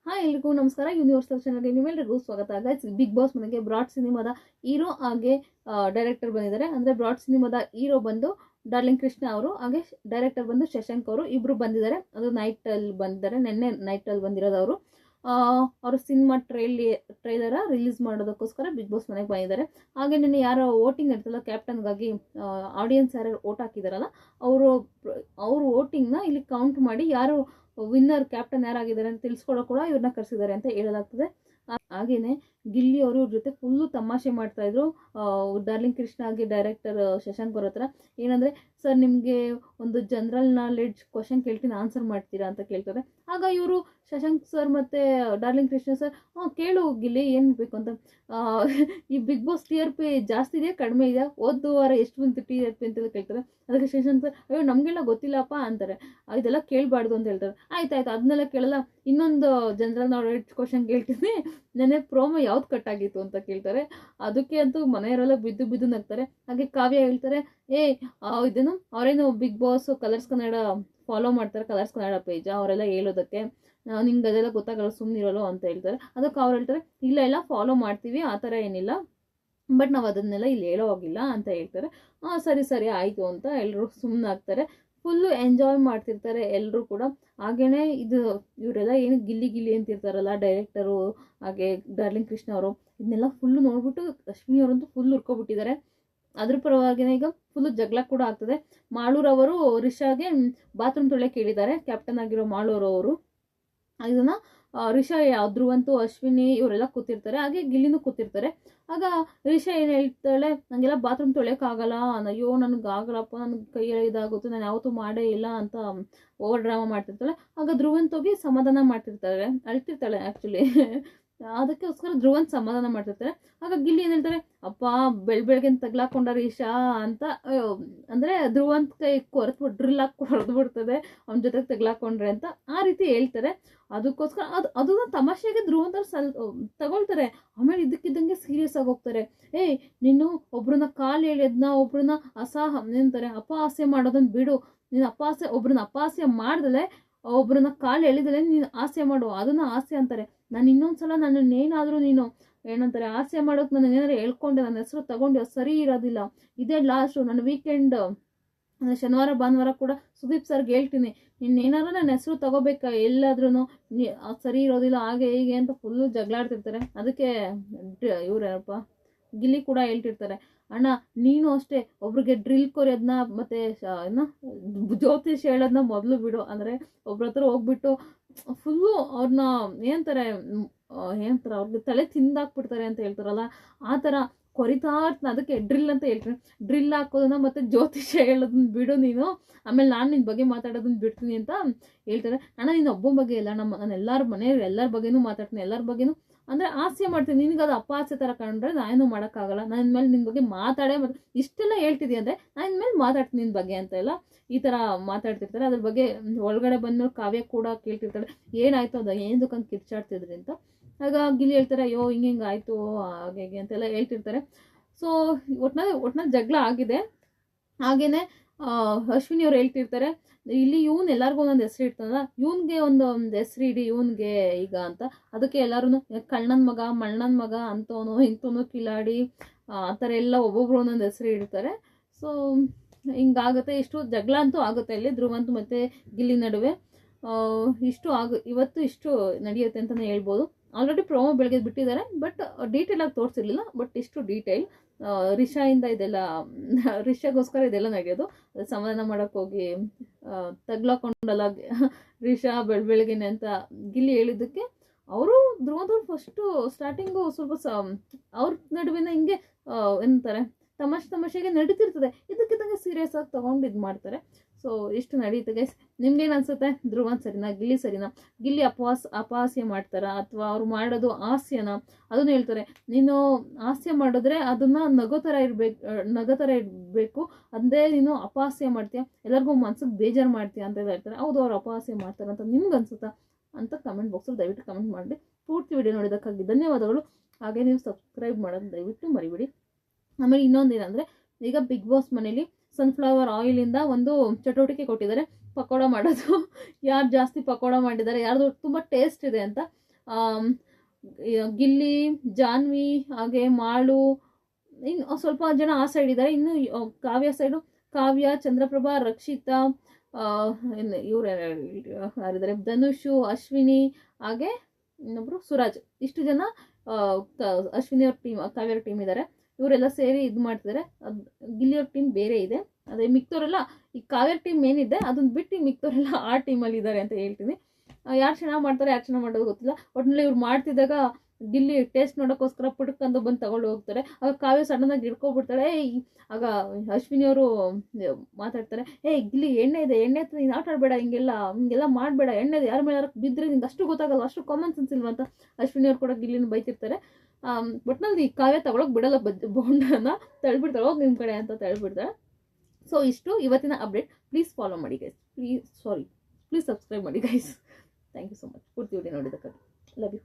Hi ಎಲ್ರಿಗೂ ನಮಸ್ಕಾರ. Universal ಚಾನಲ್ಗೆ ನಿಮ್ಮೆಲ್ಲರಿಗೂ ಸ್ವಾಗತ. ಗೈಸ್, ಬಿಗ್ ಬಾಸ್ ಮನೆಗೆ ಬ್ರಾಡ್ ಸಿನಿಮಾದ ಹೀರೋ ಹಾಗೆ ಡೈರೆಕ್ಟರ್ ಬಂದಿದ್ದಾರೆ. ಅಂದರೆ ಬ್ರಾಡ್ ಸಿನಿಮಾದ ಹೀರೋ ಬಂದು ಡಾರ್ಲಿಂಗ್ ಕೃಷ್ಣ ಅವರು, ಹಾಗೆ ಡೈರೆಕ್ಟರ್ ಬಂದು ಶಶಾಂಕ್ ಅವರು, ಇಬ್ಬರು ಬಂದಿದ್ದಾರೆ. ಅದು ನೈಟಲ್ಲಿ ಬಂದಿದ್ದಾರೆ, ನಿನ್ನೆ ನೈಟಲ್ಲಿ ಬಂದಿರೋದು ಅವರು. ಅವರು ಸಿನಿಮಾ ಟ್ರೈಲರ ರಿಲೀಸ್ ಮಾಡೋದಕ್ಕೋಸ್ಕರ ಬಿಗ್ ಬಾಸ್ ಮನೆಗೆ ಬಂದಿದ್ದಾರೆ. ಹಾಗೆ ನಿನ್ನೆ ಯಾರೋ ವೋಟಿಂಗ್ ಇರ್ತಲ್ಲ, ಕ್ಯಾಪ್ಟನ್ಗಾಗಿ ಆಡಿಯನ್ಸ್ ಯಾರು ವೋಟ್ ಹಾಕಿದಾರಲ್ಲ, ಅವರು ವೋಟಿಂಗ್ನ ಇಲ್ಲಿ ಕೌಂಟ್ ಮಾಡಿ ಯಾರು ವಿನ್ನರ್ ಕ್ಯಾಪ್ಟನ್ ಯಾರಾಗಿದ್ದಾರೆ ಅಂತ ತಿಳಿಸ್ಕೊಡೋ ಕೂಡ ಇವ್ರನ್ನ ಕರೆಸಿದ್ದಾರೆ ಅಂತ ಹೇಳಲಾಗ್ತದೆ. ಹಾಗೇನೆ ಗಿಲ್ಲಿ ಅವರು ಇವ್ರ ಜೊತೆ ಫುಲ್ಲು ತಮಾಷೆ ಮಾಡ್ತಾ ಇದ್ರು. ಡಾರ್ಲಿಂಗ್ ಕೃಷ್ಣ ಆಗಿ ಡೈರೆಕ್ಟರ್ ಶಶಾಂಕ್ ಅವ್ರ ಹತ್ರ ಏನಂದ್ರೆ, ಸರ್ ನಿಮಗೆ ಒಂದು ಜನರಲ್ ನಾಲೆಡ್ಜ್ ಕ್ವಶನ್ ಕೇಳ್ತೀನಿ, ಆನ್ಸರ್ ಮಾಡ್ತೀರಾ ಅಂತ ಕೇಳ್ತಾರೆ. ಆಗ ಇವರು ಶಶಾಂಕ್ ಸರ್ ಮತ್ತೆ ಡಾರ್ಲಿಂಗ್ ಕೃಷ್ಣ ಸರ್, ಕೇಳು ಗಿಲ್ಲಿ ಏನು ಬೇಕು ಅಂತ. ಈ Bigg Boss T R P ಜಾಸ್ತಿ ಇದೆಯಾ ಕಡಿಮೆ ಇದೆಯಾ, ಓದು ವಾರ ಎಷ್ಟು ಬಂತು ಟಿ ಆರ್ ಪಿ ಅಂತೆಲ್ಲ ಕೇಳ್ತಾರೆ. ಅದಕ್ಕೆ ಶಶಾಂಕ್ ಸರ್, ಅಯ್ಯೋ ನಮಗೆಲ್ಲ ಗೊತ್ತಿಲ್ಲಪ್ಪ ಅಂತಾರೆ. ಇದೆಲ್ಲ ಕೇಳಬಾರ್ದು ಅಂತ ಹೇಳ್ತಾರೆ. ಆಯ್ತು ಅದನ್ನೆಲ್ಲ ಕೇಳಲ್ಲ, ಇನ್ನೊಂದು ಜನರಲ್ ನಾಲೆಡ್ಜ್ ಕ್ವಶನ್ ಕೇಳ್ತೀನಿ, ನೆನ್ನೆ ಪ್ರೋಮೋ ಯಾವ್ದು ಕಟ್ ಆಗಿತ್ತು ಅಂತ ಕೇಳ್ತಾರೆ. ಅದಕ್ಕೆ ಅಂತೂ ಮನೆಯವರೆಲ್ಲ ಬಿದ್ದು ಬಿದ್ದು ನಗ್ತಾರೆ. ಹಾಗೆ ಕಾವ್ಯ ಹೇಳ್ತಾರೆ, ಇದೇನು ಅವರೇನು Bigg Boss Colors Kannada follow ಮಾಡ್ತಾರೆ, ಕಲರ್ಸ್ ಕನ್ನಡ ಪೇಜ್ ಅವರೆಲ್ಲ ಹೇಳೋದಕ್ಕೆ, ನಿಂಗೆ ಅದೆಲ್ಲ ಗೊತ್ತಾಗಲ್ಲ ಸುಮ್ಮನಿರಲ್ಲ ಅಂತ ಹೇಳ್ತಾರೆ. ಅದಕ್ಕೆ ಅವ್ರು ಹೇಳ್ತಾರೆ, ಇಲ್ಲ ಫಾಲೋ ಮಾಡ್ತೀವಿ, ಆ ಥರ ಏನಿಲ್ಲ, ಬಟ್ ನಾವು ಅದನ್ನೆಲ್ಲ ಇಲ್ಲಿ ಹೇಳೋ ಹೋಗಿಲ್ಲ ಅಂತ ಹೇಳ್ತಾರೆ. ಸರಿ ಆಯಿತು ಅಂತ ಎಲ್ಲರೂ ಸುಮ್ಮನಾಗ್ತಾರೆ. ಫುಲ್ಲು ಎಂಜಾಯ್ ಮಾಡ್ತಿರ್ತಾರೆ ಎಲ್ಲರೂ ಕೂಡ. ಹಾಗೇನೆ ಇವರೆಲ್ಲ ಏನು ಗಿಲ್ಲಿ ಅಂತಿರ್ತಾರಲ್ಲ, ಡೈರೆಕ್ಟರು ಹಾಗೆ ಡಾರ್ಲಿಂಗ್ ಕೃಷ್ಣ ಅವರು, ಇದನ್ನೆಲ್ಲ ಫುಲ್ಲು ನೋಡ್ಬಿಟ್ಟು ಅಶ್ವಿನಿ ಅವರಂತೂ ಫುಲ್ ಹುರ್ಕೊಬಿಟ್ಟಿದ್ದಾರೆ. ಅದ್ರ ಪರವಾಗಿನ ಈಗ ಫುಲ್ಲು ಜಗಳ ಕೂಡ ಆಗ್ತದೆ. ಮಾಳೂರವರು ರಿಷಾಗೆ ಬಾತ್ರೂಮ್ ತೊಳೆಯಕ್ಕೆ ಹೇಳಿದ್ದಾರೆ, ಕ್ಯಾಪ್ಟನ್ ಆಗಿರೋ ಮಾಳೂರವರು. ಇದನ್ನ ರಿಷಾ ಧ್ರುವಂತು ಅಶ್ವಿನಿ ಇವರೆಲ್ಲ ಕೂತಿರ್ತಾರೆ, ಹಾಗೆ ಗಿಲ್ಲಿನೂ ಕೂತಿರ್ತಾರೆ. ಆಗ ರಿಷಾ ಏನು ಹೇಳ್ತಾಳೆ, ನನಗೆಲ್ಲ ಬಾತ್ರೂಮ್ ತೊಳೆಯೋಕ್ಕಾಗಲ್ಲ, ಅಯ್ಯೋ ನನಗೆ ಆಗಲ್ಲಪ್ಪ, ನನಗೆ ಕೈಯಲ್ಲಿ ಇದಾಗುತ್ತೆ, ನಾನು ಯಾವತ್ತೂ ಮಾಡೇ ಇಲ್ಲ ಅಂತ ಓವರ್ ಡ್ರಾಮಾ ಮಾಡ್ತಿರ್ತಾಳೆ. ಆಗ ಧ್ರುವಂತೋಗಿ ಸಮಾಧಾನ ಮಾಡ್ತಿರ್ತಾಳೆ, ಅಳ್ತಿರ್ತಾಳೆ ಆ್ಯಕ್ಚುಲಿ. ಅದಕ್ಕೋಸ್ಕರ ಧ್ರುವಂತ್ ಸಮಾಧಾನ ಮಾಡ್ತಿರ್ತಾರೆ. ಆಗ ಗಿಲ್ಲಿ ಏನು ಹೇಳ್ತಾರೆ, ಅಪ್ಪ ಬೆಳಗ್ಗೆ ತಗ್ಲಾಕೊಂಡ ರಿಷಾ ಅಂತ, ಅಂದರೆ ಧ್ರುವಂತ್ ಕೈ ಡ್ರಿಲ್ ಹಾಕಿ ಹೊಡೆದು ಬಿಡ್ತದೆ ಅವನ ಜೊತೆಗೆ ತಗ್ಲಾಕೊಂಡ್ರೆ ಅಂತ ಆ ರೀತಿ ಹೇಳ್ತಾರೆ. ಅದಕ್ಕೋಸ್ಕರ ಅದನ್ನ ತಮಾಷೆಗೆ ಧ್ರುವಂತರು ತಗೊಳ್ತಾರೆ. ಆಮೇಲೆ ಇದಕ್ಕಿದ್ದಂಗೆ ಸೀರಿಯಸ್ ಆಗಿ ಹೋಗ್ತಾರೆ. ನೀನು ಒಬ್ರನ್ನ ಕಾಲು ಎಳೆದ್ನ, ಒಬ್ರನ್ನ ಏನಂತಾರೆ ಅಪಹಾಸ್ಯ ಮಾಡೋದನ್ನ ಬಿಡು, ನೀನು ಒಬ್ರನ್ನ ಅಪಹಾಸ್ಯ ಮಾಡ್ದಲೆ, ಒಬ್ರನ್ನ ಕಾಲು ಎಳೆದಲೆ ನೀನು ಹಾಸ್ಯ ಮಾಡು, ಅದನ್ನ ಹಾಸ್ಯ ಅಂತಾರೆ. ನಾನು ಇನ್ನೊಂದ್ಸಲ ನನ್ನನ್ನೇನಾದರೂ ನೀನು ಏನಂತಾರೆ ಹಾಸ್ಯ ಮಾಡೋಕೆ ನಾನು ಏನಾದ್ರು ಹೇಳ್ಕೊಂಡೆ, ನನ್ನ ಹೆಸರು ತಗೊಂಡು ಸರಿ ಇರೋದಿಲ್ಲ, ಇದೇ ಲಾಸ್ಟು, ನನ್ನ ವೀಕೆಂಡ್ ಶನಿವಾರ ಭಾನುವಾರ ಕೂಡ ಸುದೀಪ್ ಸರ್ಗೆ ಹೇಳ್ತೀನಿ, ಏನಾದ್ರು ನನ್ನ ಹೆಸರು ತಗೋಬೇಕಾ ಎಲ್ಲಾದ್ರೂ, ಸರಿ ಇರೋದಿಲ್ಲ ಹಾಗೆ ಹೀಗೆ ಅಂತ ಫುಲ್ಲು ಜಗಳಾಡ್ತಿರ್ತಾರೆ. ಅದಕ್ಕೆ ಇವ್ರಪ್ಪ ಗಿಲ್ಲಿ ಕೂಡ ಹೇಳ್ತಿರ್ತಾರೆ, ಅಣ್ಣ ನೀನು ಅಷ್ಟೇ ಒಬ್ರಿಗೆ ಡ್ರಿಲ್ ಕೊರಿಯೋದನ್ನ ಮತ್ತೆ ಜ್ಯೋತಿಷ್ ಹೇಳೋದನ್ನ ಮೊದಲು ಬಿಡು. ಅಂದರೆ ಒಬ್ರ ಹತ್ರ ಹೋಗ್ಬಿಟ್ಟು ಫುಲ್ಲು ಅವ್ರನ್ನ ಏನಂತಾರೆ ಅವ್ರಿಗೆ ತಲೆ ತಿಂದಾಕ್ಬಿಡ್ತಾರೆ ಅಂತ ಹೇಳ್ತಾರಲ್ಲ, ಆ ಥರ ಕೊರಿತಾ ಇರ್ತಾನೆ. ಅದಕ್ಕೆ ಡ್ರಿಲ್ ಅಂತ ಹೇಳ್ತೀನಿ. ಡ್ರಿಲ್ ಹಾಕೋದನ್ನ ಮತ್ತೆ ಜ್ಯೋತಿಷ್ಯ ಹೇಳೋದನ್ನ ಬಿಡು ನೀನು, ಆಮೇಲೆ ನಾನು ನಿನ್ನ ಬಗ್ಗೆ ಮಾತಾಡೋದನ್ನ ಬಿಡ್ತೀನಿ ಅಂತ ಹೇಳ್ತಾರೆ. ಅಣ್ಣ ನೀನು ಒಬ್ಬನ ಬಗ್ಗೆ ಇಲ್ಲ, ನಾನು ಎಲ್ಲರ ಮನೆಯವ್ರು ಎಲ್ಲರ ಬಗ್ಗೆನೂ ಮಾತಾಡ್ತೀನಿ, ಎಲ್ಲರ ಬಗ್ಗೆನೂ ಅಂದರೆ ಹಾಸ್ಯ ಮಾಡ್ತೀನಿ, ನಿನಗೆ ಅದು ಅಪಹಾಸ್ಯ ಥರ ಕಂಡ್ರೆ ನಾನೇನು ಮಾಡೋಕ್ಕಾಗಲ್ಲ, ನಾನು ಇನ್ಮೇಲೆ ನಿನ್ನ ಬಗ್ಗೆ ಮಾತಾಡೇ ಇಷ್ಟೆಲ್ಲ ಹೇಳ್ತಿದ್ದಿ ಅಂದರೆ ನಾನು ಇನ್ಮೇಲೆ ಮಾತಾಡ್ತೀನಿ ನಿನ್ನ ಬಗ್ಗೆ ಅಂತ ಎಲ್ಲ ಈ ಥರ ಮಾತಾಡ್ತಿರ್ತಾರೆ. ಅದ್ರ ಬಗ್ಗೆ ಒಳಗಡೆ ಬಂದು ಕಾವ್ಯ ಕೂಡ ಕೇಳ್ತಿರ್ತಾಳೆ, ಏನಾಯ್ತು ಅದು ಏನಕ್ಕಂಗೆ ಕಿರ್ಚಾಡ್ತಿದ್ರಿ ಅಂತ. ಆಗ ಗಿಲ್ಲಿ ಹೇಳ್ತಾರೆ, ಅಯ್ಯೋ ಹಿಂಗೆ ಆಯಿತು ಹಾಗೆ ಅಂತೆಲ್ಲ ಹೇಳ್ತಿರ್ತಾರೆ. ಸೊ ಒಟ್ನಲ್ಲಿ ಜಗಳ ಆಗಿದೆ. ಹಾಗೇನೆ ಅಶ್ವಿನಿ ಅವ್ರು ಹೇಳ್ತಿರ್ತಾರೆ, ಇಲ್ಲಿ ಇವನು ಎಲ್ಲರಿಗೂ ಒಂದೊಂದು ಹೆಸರು ಇಡ್ತಾನಲ್ಲ, ಇವನ್ಗೆ ಒಂದು ಹೆಸರು ಇಡಿ ಇವನ್ಗೆ ಈಗ ಅಂತ. ಅದಕ್ಕೆ ಎಲ್ಲರೂ ಕಳ್ಳನ ಮಗ ಮಣ್ಣನ ಮಗ ಅಂತವನು ಇಂಥವನು ಕಿಲಾಡಿ ಆ ಥರ ಎಲ್ಲ ಒಬ್ಬೊಬ್ರು ಒಂದೊಂದು ಹೆಸರು ಇಡ್ತಾರೆ. ಸೊ ಹಿಂಗಾಗುತ್ತೆ, ಇಷ್ಟು ಜಗಳ ಅಂತೂ ಆಗುತ್ತೆ ಇಲ್ಲಿ ಧ್ರುವಂತ್ ಮತ್ತು ಗಿಲ್ಲಿ ನಡುವೆ. ಇವತ್ತು ಇಷ್ಟು ನಡೆಯುತ್ತೆ ಅಂತಲೇ ಹೇಳ್ಬೋದು. ಆಲ್ರೆಡಿ ಪ್ರೋಮೋ ಬೆಳಗ್ಗೆ ಬಿಟ್ಟಿದ್ದಾರೆ, ಬಟ್ ಡೀಟೇಲಾಗಿ ತೋರಿಸಿರ್ಲಿಲ್ಲ. ಬಟ್ ಇಷ್ಟು ಡೀಟೇಲ್ ರಿಷಾಯಿಂದ ಇದೆಲ್ಲ, ರಿಷಾಗೋಸ್ಕರ ಇದೆಲ್ಲ ನಡೆಯೋದು. ಸಮಾಧಾನ ಮಾಡೋಕ್ಕೆ ಹೋಗಿ ತಗ್ಲಾಕೊಂಡಲ್ಲ ರಿಷಾ ಬೆಳಗ್ಗೆನೆ ಅಂತ ಗಿಲ್ಲಿ ಹೇಳಿದ್ದಕ್ಕೆ ಅವರು ಧ್ರುವಂತವ್ರು ಫಸ್ಟು ಸ್ಟಾರ್ಟಿಂಗು ಸ್ವಲ್ಪ ಅವ್ರ ನಡುವಿನ ಹಿಂಗೆ ಎಂತಾರೆ ತಮಾಷೆಗೆ ನಡೀತಿರ್ತದೆ, ಇದಕ್ಕಿದ್ದಂಗೆ ಸೀರಿಯಸ್ ಆಗಿ ತೊಗೊಂಡು ಇದು ಮಾಡ್ತಾರೆ. ಸೊ ಇಷ್ಟು ನಡೀತೆ ಗೈಸ್. ನಿಮ್ಗೇನು ಅನ್ಸುತ್ತೆ, ಧ್ರುವಂತ್ ಸರಿನಾ ಗಿಲ್ಲಿ ಸರಿನಾ? ಗಿಲ್ಲಿ ಅಪಹಾಸ್ಯ ಮಾಡ್ತಾರಾ ಅಥವಾ ಅವ್ರು ಮಾಡೋದು ಹಾಸ್ಯನ? ಅದನ್ನು ಹೇಳ್ತಾರೆ, ನೀನು ಹಾಸ್ಯ ಮಾಡಿದ್ರೆ ಅದನ್ನು ನಗೋ ಥರ ಇರಬೇಕು, ಅದೇ ನೀನು ಅಪಹಾಸ್ಯ ಮಾಡ್ತೀಯ, ಎಲ್ಲರಿಗೂ ಮನ್ಸಿಗೆ ಬೇಜಾರು ಮಾಡ್ತೀಯ ಅಂತ ಹೇಳ್ತಾರೆ. ಹೌದು ಅವ್ರು ಅಪಹಾಸ್ಯ ಮಾಡ್ತಾರೆ ಅಂತ ನಿಮ್ಗೆ ಅನ್ಸುತ್ತಾ ಅಂತ ಕಮೆಂಟ್ ಬಾಕ್ಸಲ್ಲಿ ದಯವಿಟ್ಟು ಕಮೆಂಟ್ ಮಾಡಿ. ಪೂರ್ತಿ ವಿಡಿಯೋ ನೋಡೋದಕ್ಕಾಗಿ ಧನ್ಯವಾದಗಳು. ಹಾಗೆ ನೀವು ಸಬ್ಸ್ಕ್ರೈಬ್ ಮಾಡೋದು ದಯವಿಟ್ಟು ಮರಿಬೇಡಿ. ಆಮೇಲೆ ಇನ್ನೊಂದು ಏನಂದರೆ, ಈಗ ಬಿಗ್ ಬಾಸ್ ಮನೇಲಿ ಸನ್ಫ್ಲವರ್ ಆಯಿಲಿಂದ ಒಂದು ಚಟುವಟಿಕೆ ಕೊಟ್ಟಿದ್ದಾರೆ, ಪಕೋಡ ಮಾಡೋದು. ಯಾರು ಜಾಸ್ತಿ ಪಕೋಡ ಮಾಡಿದ್ದಾರೆ, ಯಾರ್ದು ತುಂಬ ಟೇಸ್ಟ್ ಇದೆ ಅಂತ ಗಿಲ್ಲಿ, ಜಾನ್ವಿ, ಹಾಗೆ ಮಾಳು, ಇನ್ನು ಸ್ವಲ್ಪ ಜನ ಆ ಸೈಡ್ ಇದ್ದಾರೆ. ಇನ್ನು ಕಾವ್ಯ ಸೈಡು ಕಾವ್ಯ, ಚಂದ್ರಪ್ರಭಾ, ರಕ್ಷಿತಾ, ಇವ್ರು ಯಾರಿದ್ದಾರೆ, ಧನುಷು, ಅಶ್ವಿನಿ, ಹಾಗೆ ಇನ್ನೊಬ್ರು ಸುರಾಜ್. ಇಷ್ಟು ಜನ ಅಶ್ವಿನಿ ಅವ್ರ ಟೀಮ್, ಕಾವ್ಯರ ಟೀಮ್ ಇದ್ದಾರೆ. ಇವರೆಲ್ಲ ಸೇರಿ ಇದು ಮಾಡ್ತಿದ್ದಾರೆ. ಗಿಲ್ಲಿಯವ್ರ ಟೀಮ್ ಬೇರೆ ಇದೆ. ಅದೇ ಮಿಕ್ತವರೆಲ್ಲ ಈ ಕಾವ್ಯರ ಟೀಮ್ ಏನಿದೆ ಅದನ್ನ ಬಿಟ್ಟು ಮಿಕ್ತವರೆಲ್ಲ ಆ ಟೀಮಲ್ಲಿ ಇದ್ದಾರೆ ಅಂತ ಹೇಳ್ತೀನಿ. ಯಾರು ಚೆನ್ನಾಗಿ ಮಾಡ್ತಾರೆ, ಯಾರು ಚೆನ್ನಾಗಿ ಮಾಡೋದು ಗೊತ್ತಿಲ್ಲ. ಒಟ್ಟಿನಲ್ಲಿ ಇವ್ರು ಮಾಡ್ತಿದ್ದಾಗ ಗಿಲ್ಲಿ ಟೇಸ್ಟ್ ನೋಡೋಕ್ಕೋಸ್ಕರ ಪುಡುಕಂದು ಬಂದು ತಗೊಂಡು ಹೋಗ್ತಾರೆ. ಆಗ ಕಾವ್ಯ ಸಡನ್ನಾಗಿ ಹಿಡ್ಕೊಬಿಡ್ತಾಳೆ. ಆಗ ಅಶ್ವಿನಿ ಅವರು ಮಾತಾಡ್ತಾರೆ, ಗಿಲ್ಲಿ ಎಣ್ಣೆ ಇದೆ, ಎಣ್ಣೆ ಹತ್ರ ನೀನು ಆಟ ಆಡಬೇಡ, ಹಿಂಗೆಲ್ಲ ಮಾಡಬೇಡ, ಎಣ್ಣೆ ಯಾರ ಮೇಲೆ ಬಿದ್ದರೆ ನಿಂಗೆ ಅಷ್ಟು ಗೊತ್ತಾಗಲ್ಲ, ಅಷ್ಟು ಕಾಮನ್ ಸೆನ್ಸ್ ಇಲ್ವಾ ಅಂತ ಅಶ್ವಿನಿ ಅವ್ರು ಕೂಡ ಗಿಲ್ಲಿನ ಬೈತಿರ್ತಾರೆ. ಒಟ್ಟಿನಲ್ಲಿ ಕಾವ್ಯ ತಗೊಳಕ್ ಬಿಡಲ್ಲ, ಬೊಂಡನ ತಳ್ಬಿಡ್ತಾಳೆ, ಹೋಗಿ ನಿಮ್ಮ ಕಡೆ ಅಂತ ತಳ್ಬಿಡ್ತಾಳೆ. ಸೊ ಇಷ್ಟು ಇವತ್ತಿನ ಅಪ್ಡೇಟ್. ಪ್ಲೀಸ್ ಫಾಲೋ ಮಾಡಿ ಗೈಸ್, ಪ್ಲೀಸ್ ಸಬ್ಸ್ಕ್ರೈಬ್ ಮಾಡಿ guys. Thank you so much ಪೂರ್ತಿ ವಿಡಿಯೋ ನೋಡಿದ್ದಕ್ಕಾಗಿ. Love you.